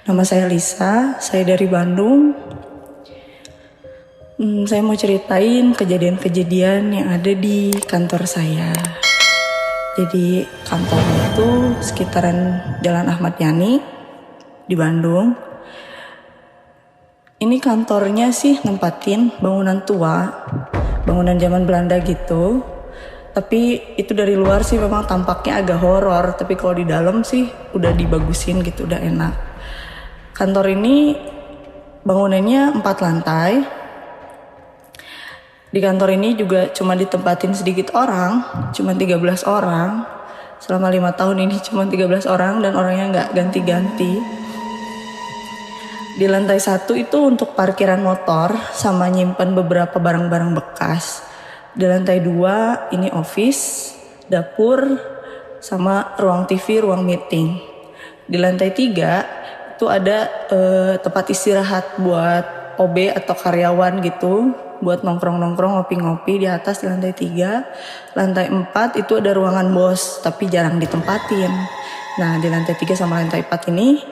Nama saya Lisa, saya dari Bandung. Saya mau ceritain kejadian-kejadian yang ada di kantor saya. Jadi kantornya itu sekitaran Jalan Ahmad Yani di Bandung. Ini kantornya sih nempatin bangunan tua, bangunan zaman Belanda gitu. Tapi itu dari luar sih memang tampaknya agak horor, tapi kalau di dalam sih udah dibagusin gitu, udah enak. Kantor ini bangunannya 4 lantai. Di kantor ini juga cuma ditempatin sedikit orang, cuma 13 orang. Selama 5 tahun ini cuma 13 orang dan orangnya nggak ganti-ganti. Di lantai 1 itu untuk parkiran motor sama nyimpan beberapa barang-barang bekas. Di lantai 2 ini office, dapur, sama ruang TV, ruang meeting. Di lantai 3 itu ada tempat istirahat buat OB atau karyawan gitu, buat nongkrong-nongkrong, ngopi-ngopi di atas di lantai 3. Lantai 4 itu ada ruangan bos, tapi jarang ditempatin. Nah, di lantai 3 sama lantai 4 ini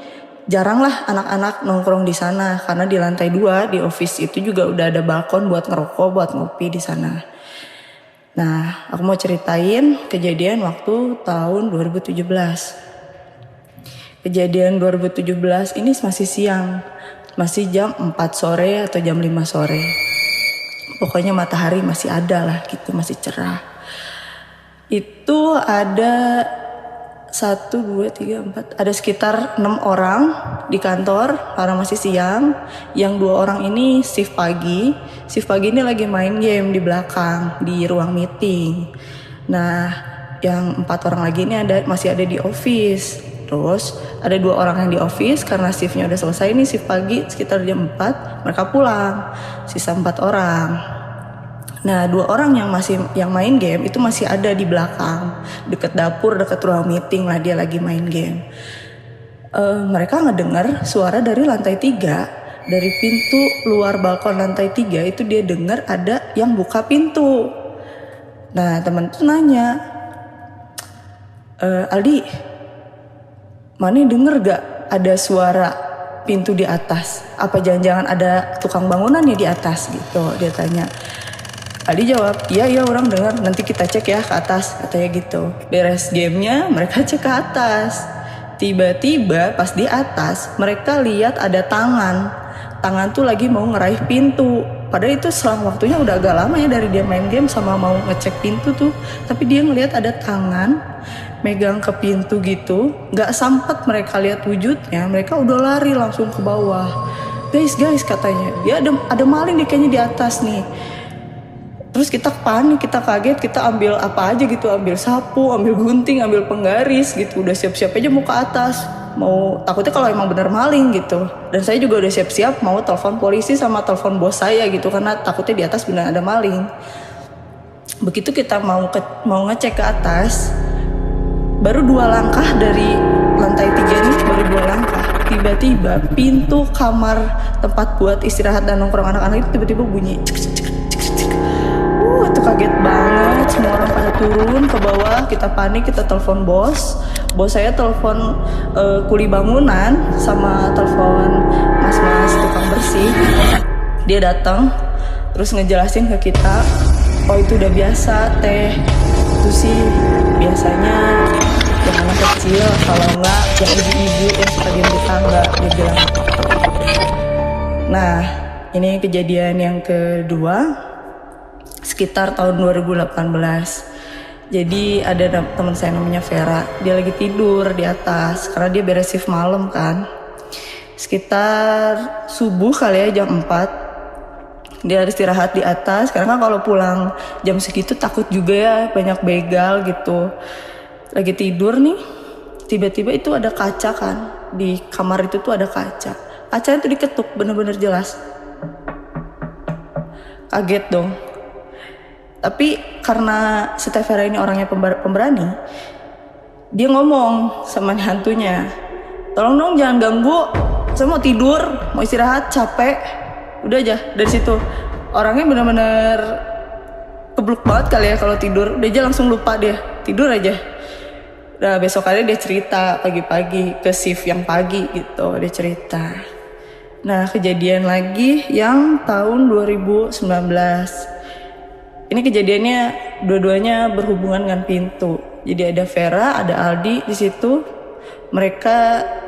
jaranglah anak-anak nongkrong di sana, karena di lantai 2 di office itu juga udah ada balkon buat ngerokok, buat ngopi di sana. Nah, aku mau ceritain kejadian waktu tahun 2017. Kejadian 2017 ini masih siang, masih jam 4 sore atau jam 5 sore. Pokoknya matahari masih ada lah gitu, masih cerah. Itu ada 1, 2, 3, 4, ada sekitar 6 orang di kantor karena masih siang. Yang 2 orang ini shift pagi. Shift pagi ini lagi main game di belakang di ruang meeting. Nah, yang 4 orang lagi ini masih ada di office. Terus ada 2 orang yang di office karena shiftnya udah selesai nih, shift pagi sekitar jam 4 mereka pulang. Sisa 4 orang. Nah, 2 orang yang main game itu masih ada di belakang, deket dapur, deket ruang meeting lah, dia lagi main game. Mereka ngedengar suara dari lantai 3, dari pintu luar balkon lantai 3 itu dia dengar ada yang buka pintu. Nah, teman tuh nanya, Aldi, Mane denger gak ada suara pintu di atas? Apa jangan-jangan ada tukang bangunan nih di atas gitu, dia tanya. Aldi jawab, iya orang dengar, nanti kita cek ya ke atas, katanya gitu. Beres gamenya, mereka cek ke atas. Tiba-tiba pas di atas, mereka lihat ada tangan. Tangan tuh lagi mau ngeraih pintu. Padahal itu selang waktunya udah agak lama ya dari dia main game sama mau ngecek pintu tuh. Tapi dia ngelihat ada tangan megang ke pintu gitu. Gak sempet mereka lihat wujudnya, mereka udah lari langsung ke bawah. Guys katanya, ya ada maling nih kayaknya di atas nih. Terus kita panik, kita kaget, kita ambil apa aja gitu, ambil sapu, ambil gunting, ambil penggaris gitu, udah siap-siap aja mau ke atas, mau takutnya kalau emang bener maling gitu. Dan saya juga udah siap-siap mau telepon polisi sama telepon bos saya gitu, karena takutnya di atas benar ada maling. Begitu kita mau ngecek ke atas, baru 2 langkah dari lantai 3 ini, baru 2 langkah, tiba-tiba pintu kamar tempat buat istirahat dan nongkrong anak-anak itu tiba-tiba bunyi cek. Itu kaget banget, semua orang pada turun ke bawah, kita panik, kita telepon bos saya telepon kuli bangunan sama telepon mas tukang bersih. Dia datang terus ngejelasin ke kita, oh itu udah biasa teh, itu sih biasanya yang anak kecil, kalau enggak yang ibu-ibu yang suka diem di tangga, dia bilang. Nah, ini kejadian yang kedua sekitar tahun 2018. Jadi ada teman saya namanya Vera, dia lagi tidur di atas karena dia beres shift malam kan. Sekitar subuh kali ya, jam 4 dia istirahat di atas karena kan kalau pulang jam segitu takut juga ya, banyak begal gitu. Lagi tidur nih, tiba-tiba itu ada kaca kan, di kamar itu tuh ada kaca itu diketuk bener-bener jelas. Kaget dong. Tapi karena si Vera ini orangnya pemberani, dia ngomong sama hantunya, tolong dong jangan ganggu, saya mau tidur, mau istirahat, capek. Udah aja, dari situ orangnya benar-benar kebluk banget kali ya kalau tidur. Udah aja langsung lupa dia, tidur aja. Nah besokannya dia cerita pagi-pagi ke shift yang pagi gitu, dia cerita. Nah kejadian lagi yang tahun 2019. Ini kejadiannya dua-duanya berhubungan dengan pintu. Jadi ada Vera, ada Aldi di situ. Mereka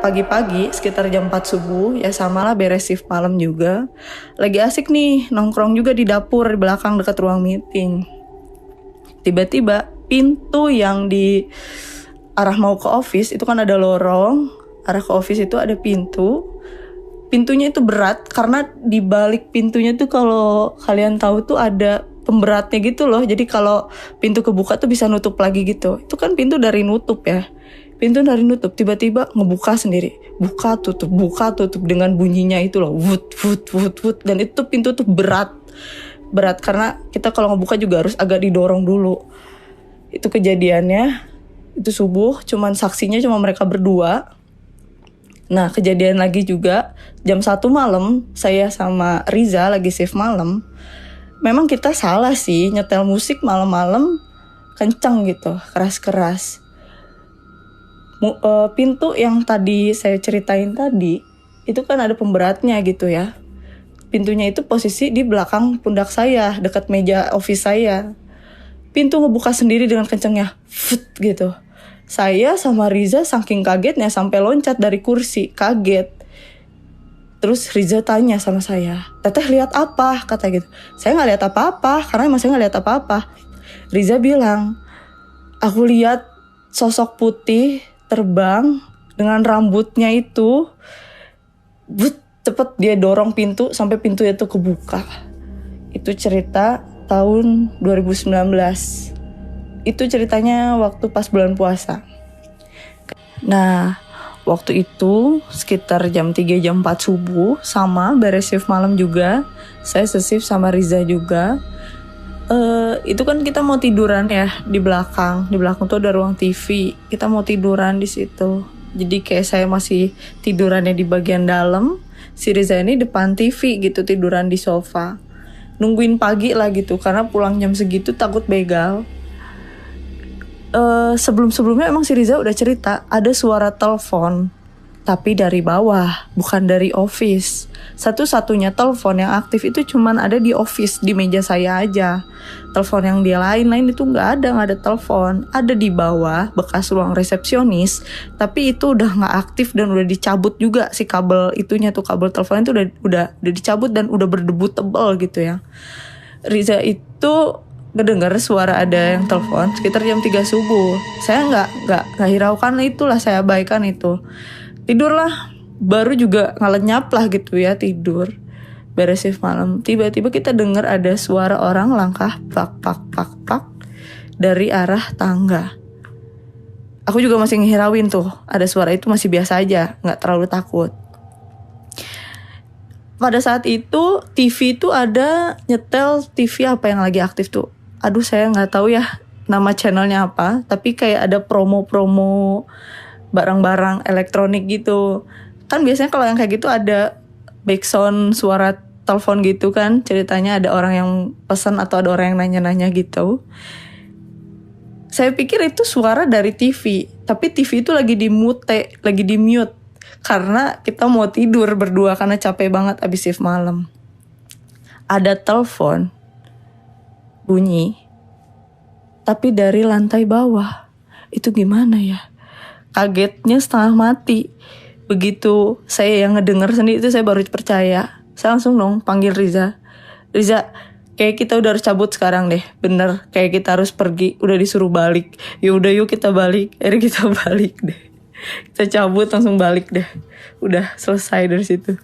pagi-pagi sekitar jam 4 subuh, ya samalah beres shift malam juga. Lagi asik nih nongkrong juga di dapur di belakang dekat ruang meeting. Tiba-tiba pintu yang di arah mau ke office itu kan ada lorong, arah ke office itu ada pintu. Pintunya itu berat karena di balik pintunya tuh kalau kalian tahu tuh ada pemberatnya gitu loh. Jadi kalau pintu kebuka tuh bisa nutup lagi gitu. Itu kan pintu dari nutup ya. Pintu dari nutup tiba-tiba ngebuka sendiri. Buka tutup dengan bunyinya itu loh. Wut wut wut wut, dan itu pintu tuh berat. Berat karena kita kalau ngebuka juga harus agak didorong dulu. Itu kejadiannya. Itu subuh, saksinya cuma mereka berdua. Nah kejadian lagi juga jam 1 malam, saya sama Riza lagi shift malam. Memang kita salah sih nyetel musik malam-malam kenceng gitu, keras-keras. Pintu yang tadi saya ceritain tadi itu kan ada pemberatnya gitu ya. Pintunya itu posisi di belakang pundak saya, dekat meja office saya. Pintu ngebuka sendiri dengan kencengnya, fut gitu. Saya sama Riza saking kagetnya sampai loncat dari kursi, kaget. Terus Riza tanya sama saya, "Teteh lihat apa?" kata gitu. Saya nggak lihat apa-apa, karena emang saya nggak lihat apa-apa. Riza bilang, "Aku lihat sosok putih terbang dengan rambutnya itu, cepet dia dorong pintu sampai pintu itu kebuka." Itu cerita tahun 2019. Itu ceritanya waktu pas bulan puasa. Nah, waktu itu sekitar jam 3 jam 4 subuh, sama beres shift malam juga. Saya se-shift sama Riza juga. Itu kan kita mau tiduran ya di belakang. Di belakang tuh ada ruang TV. Kita mau tiduran di situ. Jadi kayak saya masih tidurannya di bagian dalam. Si Riza ini depan TV gitu, tiduran di sofa. Nungguin pagi lah gitu, karena pulang jam segitu takut begal. Sebelum-sebelumnya emang si Riza udah cerita ada suara telepon, tapi dari bawah, bukan dari office. Satu-satunya telepon yang aktif itu cuman ada di office, di meja saya aja. Telepon yang dia lain itu nggak ada telepon. Ada di bawah bekas ruang resepsionis, tapi itu udah nggak aktif dan udah dicabut juga si kabel itunya tuh, kabel teleponnya itu udah dicabut dan udah berdebu tebal gitu ya. Riza itu ngedengar suara ada yang telepon sekitar jam 3 subuh. Saya nggak hiraukan itulah, saya abaikan itu. Tidurlah, baru juga ngelenyap lah gitu ya, tidur. Beres shift malam, tiba-tiba kita dengar ada suara orang langkah pak dari arah tangga. Aku juga masih ngehirauin tuh, ada suara itu masih biasa aja, nggak terlalu takut. Pada saat itu TV itu ada nyetel, TV apa yang lagi aktif tuh? Aduh saya nggak tahu ya nama channelnya apa, tapi kayak ada promo-promo barang-barang elektronik gitu. Kan biasanya kalau yang kayak gitu ada backsound suara telepon gitu kan, ceritanya ada orang yang pesan atau ada orang yang nanya-nanya gitu. Saya pikir itu suara dari TV, tapi TV itu lagi di mute, lagi di mute. Karena kita mau tidur berdua karena capek banget abis shift malam. Ada telepon bunyi, tapi dari lantai bawah. Itu gimana ya? Kagetnya setengah mati. Begitu saya yang ngedenger sendiri itu saya baru percaya. Saya langsung dong panggil Riza. Riza, kayak kita udah harus cabut sekarang deh. Bener, kayak kita harus pergi. Udah disuruh balik. Ya udah yuk kita balik. Akhirnya kita balik deh. Kita cabut langsung balik deh. Udah selesai dari situ.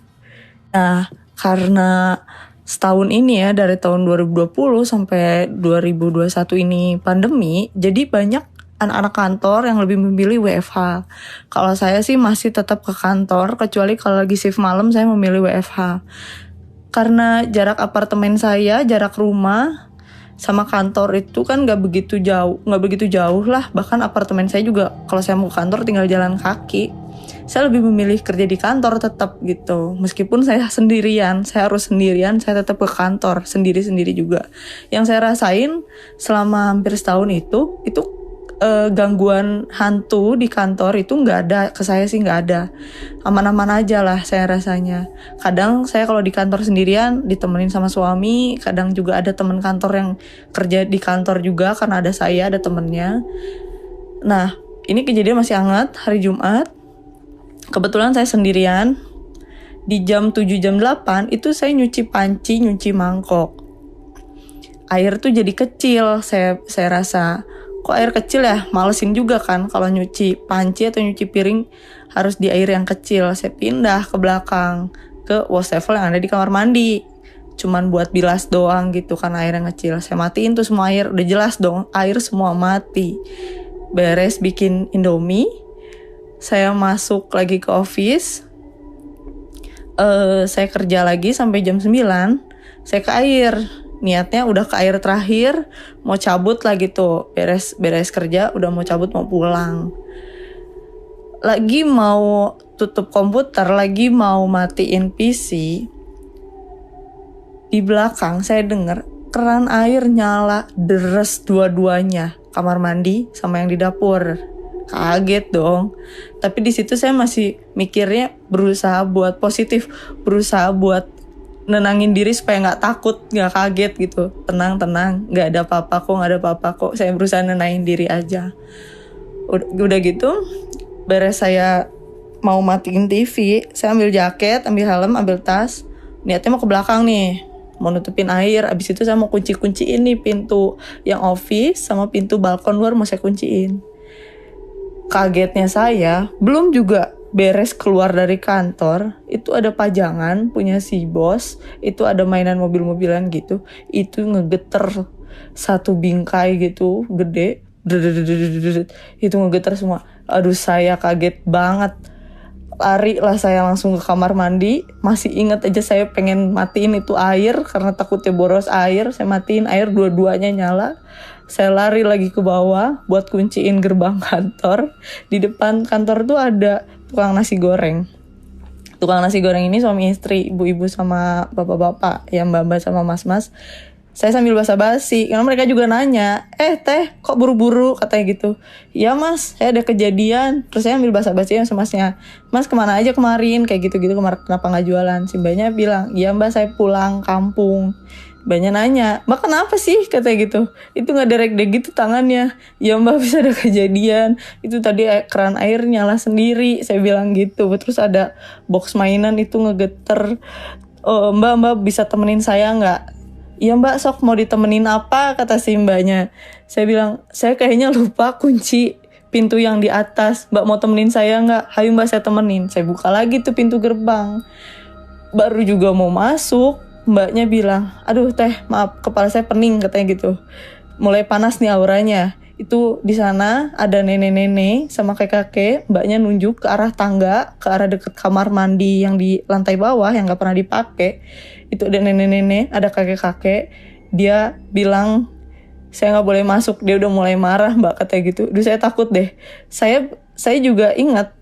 Nah, karena setahun ini ya, dari tahun 2020 sampai 2021 ini pandemi, jadi banyak anak-anak kantor yang lebih memilih WFH. Kalau saya sih masih tetap ke kantor, kecuali kalau lagi shift malam saya memilih WFH. Karena jarak apartemen saya, jarak rumah sama kantor itu kan gak begitu jauh lah. Bahkan apartemen saya juga kalau saya mau ke kantor tinggal jalan kaki. Saya lebih memilih kerja di kantor tetap gitu. Meskipun saya sendirian, saya harus sendirian, saya tetap ke kantor sendiri-sendiri juga. Yang saya rasain selama hampir setahun itu gangguan hantu di kantor itu nggak ada, ke saya sih nggak ada, aman-aman aja lah saya rasanya. Kadang saya kalau di kantor sendirian ditemenin sama suami, kadang juga ada teman kantor yang kerja di kantor juga karena ada saya, ada temennya. Nah ini kejadian masih hangat hari Jumat, kebetulan saya sendirian. Di jam 7 jam 8 itu saya nyuci panci, nyuci mangkok. Air tuh jadi kecil, saya rasa. Kok air kecil ya? Malesin juga kan kalau nyuci panci atau nyuci piring harus di air yang kecil. Saya pindah ke belakang, ke wastafel yang ada di kamar mandi. Cuman buat bilas doang gitu kan, air yang kecil. Saya matiin tuh semua air, udah jelas dong air semua mati. Beres bikin Indomie, saya masuk lagi ke office. Saya kerja lagi sampai jam 9, saya ke air. Niatnya udah ke air terakhir, mau cabut lah gitu. Beres kerja, udah mau cabut, mau pulang. Lagi mau tutup komputer, lagi mau matiin PC. Di belakang saya dengar keran air nyala deres dua-duanya, kamar mandi sama yang di dapur. Kaget dong. Tapi di situ saya masih mikirnya berusaha buat positif, berusaha buat nenangin diri supaya nggak takut, nggak kaget gitu. Tenang, nggak ada apa-apa kok. Saya berusaha nenangin diri aja. Udah gitu, beres saya mau matiin TV, saya ambil jaket, ambil helm, ambil tas. Niatnya mau ke belakang nih, mau nutupin air. Abis itu saya mau kunci-kunciin nih pintu yang office sama pintu balkon luar mau saya kunciin. Kagetnya saya, belum juga beres keluar dari kantor, itu ada pajangan punya si bos, itu ada mainan mobil-mobilan gitu, itu ngegeter satu bingkai gitu, gede, itu ngegeter semua. Aduh saya kaget banget, lari lah saya langsung ke kamar mandi. Masih ingat aja saya pengen matiin itu air, karena takutnya boros air, saya matiin air, dua-duanya nyala. Saya lari lagi ke bawah buat kunciin gerbang kantor. Di depan kantor tuh ada tukang nasi goreng. Tukang nasi goreng ini suami istri, ibu-ibu sama bapak-bapak, ya mbak-mbak sama mas-mas. Saya sambil basa-basi, karena mereka juga nanya, teh kok buru-buru, katanya gitu. Ya mas, saya ada kejadian. Terus saya ambil basa-basi sama masnya, mas kemana aja kemarin, kayak gitu-gitu, kenapa gak jualan. Si mbaknya bilang, ya mbak saya pulang kampung. Mbaknya nanya, mbak kenapa sih, katanya gitu. Itu gak derek-dek gitu tangannya. Ya mbak bisa ada kejadian, itu tadi keran air nyala sendiri, saya bilang gitu. Terus ada box mainan itu ngegeter. Mbak bisa temenin saya gak? Iya mbak, sok mau ditemenin apa, kata si mbaknya. Saya bilang, saya kayaknya lupa kunci pintu yang di atas, mbak mau temenin saya gak? Hayu mbak saya temenin. Saya buka lagi tuh pintu gerbang. Baru juga mau masuk, mbaknya bilang, aduh teh maaf kepala saya pening, katanya gitu. Mulai panas nih auranya. Itu di sana ada nenek-nenek sama kakek-kakek. Mbaknya nunjuk ke arah tangga, ke arah deket kamar mandi yang di lantai bawah yang gak pernah dipakai. Itu ada nenek-nenek, ada kakek-kakek. Dia bilang saya gak boleh masuk. Dia udah mulai marah mbak, katanya gitu. Duh saya takut deh. Saya juga ingat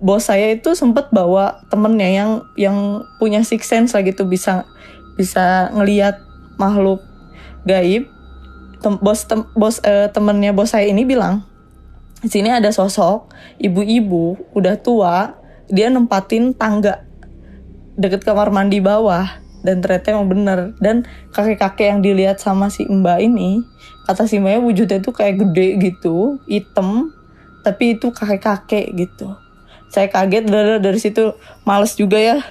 bos saya itu sempat bawa temennya yang punya sixth sense lah gitu, bisa ngelihat makhluk gaib. Temennya bos saya ini bilang, di sini ada sosok ibu-ibu udah tua, dia nempatin tangga deket kamar mandi bawah. Dan ternyata emang bener. Dan kakek-kakek yang dilihat sama si mbak ini, kata si mbaknya wujudnya tuh kayak gede gitu, hitam, tapi itu kakek-kakek gitu. Saya kaget, dari situ males juga ya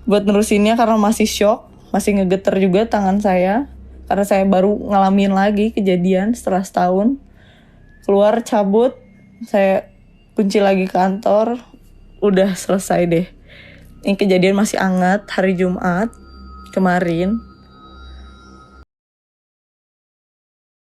buat nerusinnya karena masih shock, masih ngegeter juga tangan saya. Karena saya baru ngalamin lagi kejadian setelah setahun. Keluar cabut, saya kunci lagi kantor, udah selesai deh. Ini kejadian masih hangat hari Jumat kemarin.